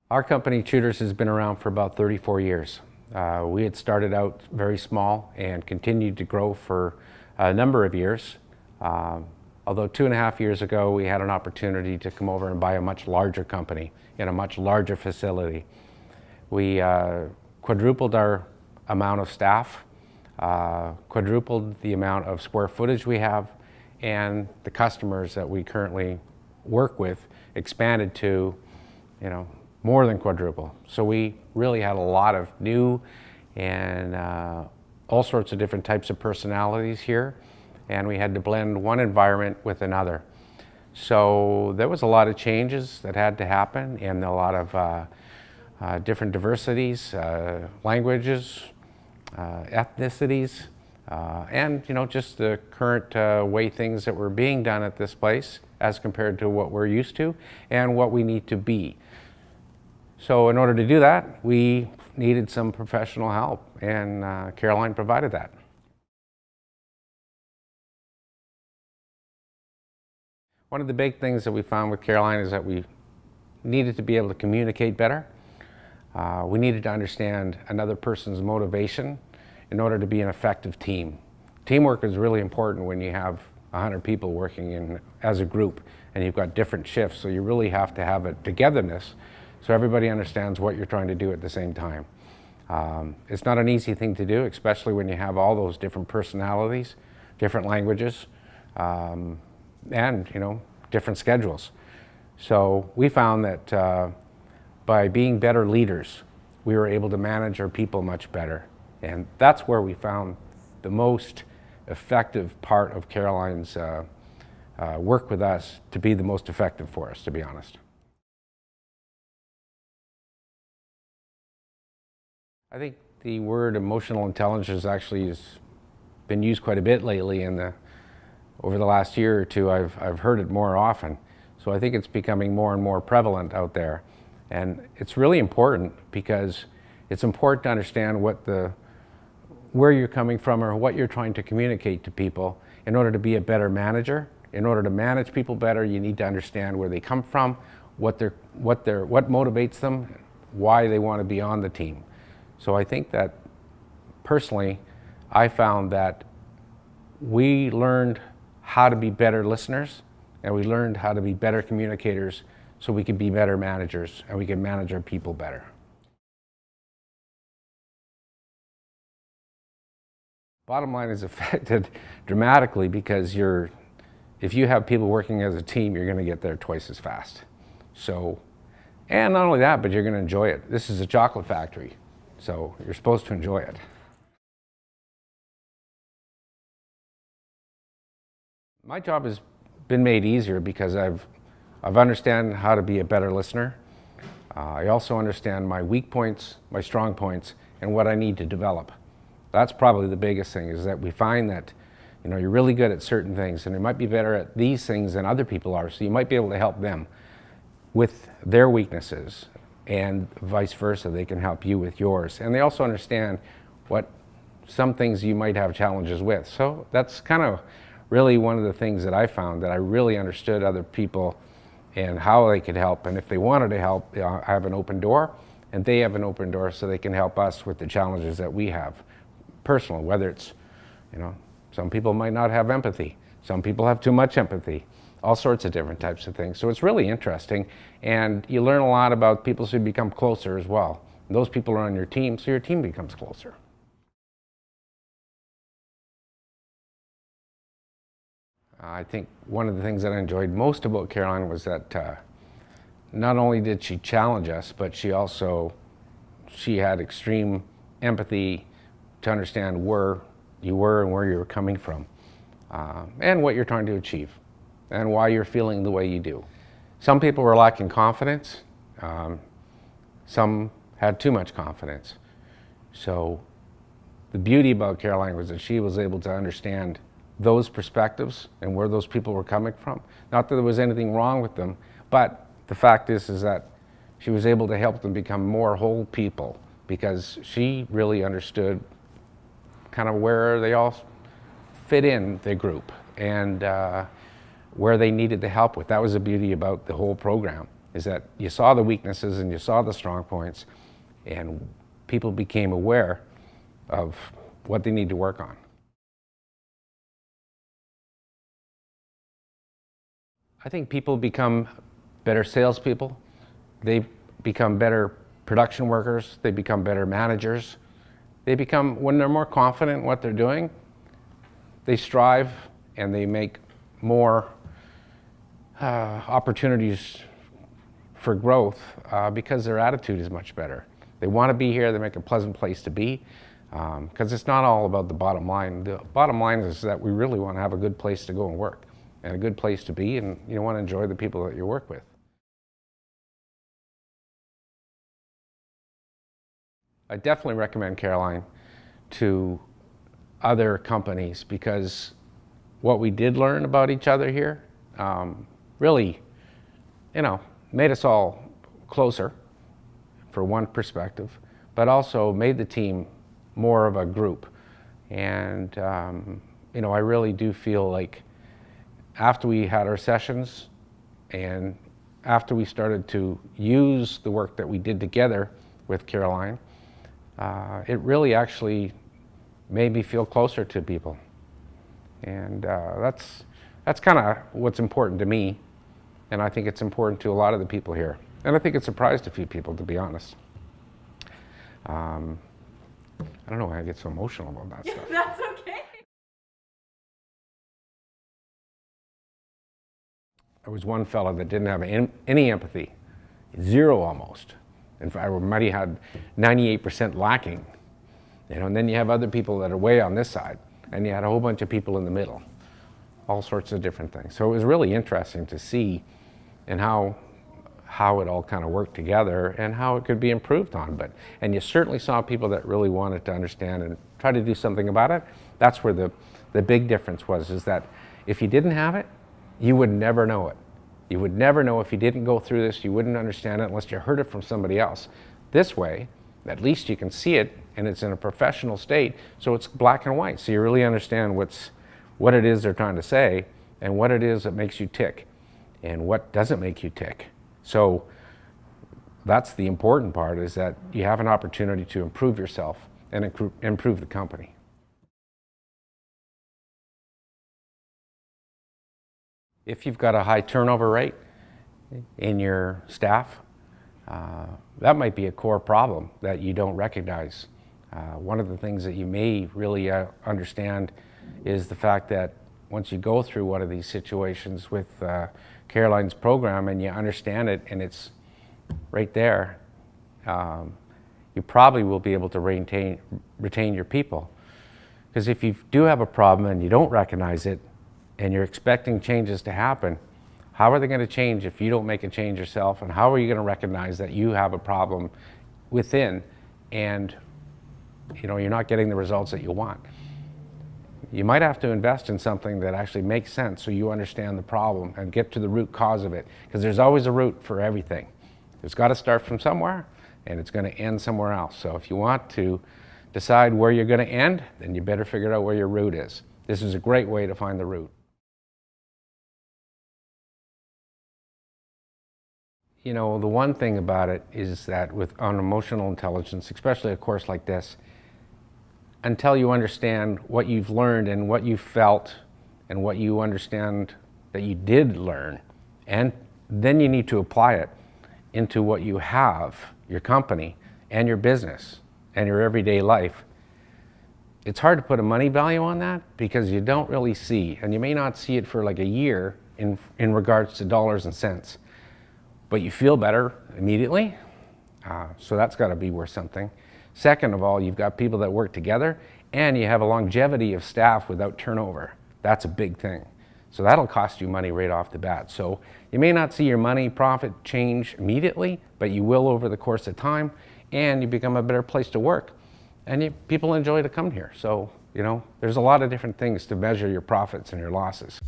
Our company, Tudors, has been around for about 34 years. We had started out very small and continued to grow for a number of years. Although 2.5 years ago, we had an opportunity to come over and buy a much larger company in a much larger facility. We quadrupled our amount of staff, quadrupled the amount of square footage we have, and the customers that we currently work with expanded to, more than quadruple. So we really had a lot of new and all sorts of different types of personalities here, and we had to blend one environment with another. So there was a lot of changes that had to happen, and a lot of different diversities, languages, ethnicities, and just the current way things that were being done at this place as compared to what we're used to and what we need to be. So in order to do that, we needed some professional help, and Carolyn provided that. One of the big things that we found with Carolyn is that we needed to be able to communicate better. We needed to understand another person's motivation in order to be an effective team. Teamwork is really important when you have 100 people working as a group and you've got different shifts, so you really have to have a togetherness so everybody understands what you're trying to do at the same time. It's not an easy thing to do, especially when you have all those different personalities, different languages, and different schedules. So we found that by being better leaders, we were able to manage our people much better. And that's where we found the most effective part of Carolyn's work with us to be the most effective for us, to be honest. I think the word emotional intelligence actually has been used quite a bit lately over the last year or two. I've heard it more often. So I think it's becoming more and more prevalent out there. And it's really important because it's important to understand where you're coming from or what you're trying to communicate to people in order to be a better manager. In order to manage people better, you need to understand where they come from, what motivates them, why they want to be on the team. So I think that personally, I found that we learned how to be better listeners, and we learned how to be better communicators so we could be better managers and we could manage our people better. Bottom line is affected dramatically because if you have people working as a team, you're going to get there twice as fast. So, and not only that, but you're going to enjoy it. This is a chocolate factory, so you're supposed to enjoy it. My job has been made easier because I've understand how to be a better listener. I also understand my weak points, my strong points, and what I need to develop. That's probably the biggest thing, is that we find that you're really good at certain things and you might be better at these things than other people are, so you might be able to help them with their weaknesses, and vice versa, they can help you with yours. And they also understand what some things you might have challenges with. So that's kind of really one of the things that I found, that I really understood other people and how they could help. And if they wanted to help, I have an open door, and they have an open door so they can help us with the challenges that we have personally, whether it's, some people might not have empathy. Some people have too much empathy. All sorts of different types of things. So it's really interesting, and you learn a lot about people, so you become closer as well. And those people are on your team, so your team becomes closer. I think one of the things that I enjoyed most about Carolyn was that not only did she challenge us, but she had extreme empathy to understand where you were and where you were coming from, and what you're trying to achieve, and why you're feeling the way you do. Some people were lacking confidence. Some had too much confidence. So the beauty about Carolyn was that she was able to understand those perspectives and where those people were coming from. Not that there was anything wrong with them, but the fact is that she was able to help them become more whole people, because she really understood kind of where they all fit in the group and where they needed the help with. That was the beauty about the whole program, is that you saw the weaknesses and you saw the strong points, and people became aware of what they need to work on. I think people become better salespeople. They become better production workers. They become better managers. They become, when they're more confident in what they're doing, they strive and they make more opportunities for growth because their attitude is much better. They want to be here. They make a pleasant place to be because it's not all about the bottom line. The bottom line is that we really want to have a good place to go and work and a good place to be, and you want to enjoy the people that you work with. I definitely recommend Carolyn to other companies because what we did learn about each other here really, made us all closer for one perspective, but also made the team more of a group. And, I really do feel like after we had our sessions and after we started to use the work that we did together with Carolyn, it really actually made me feel closer to people. And that's kind of what's important to me, and I think it's important to a lot of the people here. And I think it surprised a few people, to be honest. I don't know why I get so emotional about that stuff. That's okay. There was one fella that didn't have any empathy, zero almost. In fact, I might have had 98% lacking. And then you have other people that are way on this side, and you had a whole bunch of people in the middle, all sorts of different things. So it was really interesting to see and how it all kind of worked together and how it could be improved on. And you certainly saw people that really wanted to understand and try to do something about it. That's where the big difference was, is that if you didn't have it, you would never know it. You would never know if you didn't go through this. You wouldn't understand it unless you heard it from somebody else. This way, at least you can see it, and it's in a professional state, so it's black and white. So you really understand what it is they're trying to say and what it is that makes you tick and what doesn't make you tick. So that's the important part, is that you have an opportunity to improve yourself and improve the company. If you've got a high turnover rate in your staff, that might be a core problem that you don't recognize. One of the things that you may really understand is the fact that once you go through one of these situations with Carolyn's program and you understand it and it's right there, you probably will be able to retain your people. Because if you do have a problem and you don't recognize it and you're expecting changes to happen, how are they going to change if you don't make a change yourself? And how are you going to recognize that you have a problem within and you're not getting the results that you want? You might have to invest in something that actually makes sense so you understand the problem and get to the root cause of it, because there's always a root for everything. It's got to start from somewhere and it's going to end somewhere else. So if you want to decide where you're going to end, then you better figure out where your root is. This is a great way to find the root. The one thing about it is that on emotional intelligence, especially a course like this, until you understand what you've learned and what you felt and what you understand that you did learn, and then you need to apply it into what you have, your company and your business and your everyday life. It's hard to put a money value on that because you don't really see, and you may not see it for like a year in regards to dollars and cents, but you feel better immediately. So that's got to be worth something. Second of all, you've got people that work together and you have a longevity of staff without turnover. That's a big thing. So that'll cost you money right off the bat. So you may not see your money profit change immediately, but you will over the course of time, and you become a better place to work. And people enjoy to come here. So, there's a lot of different things to measure your profits and your losses.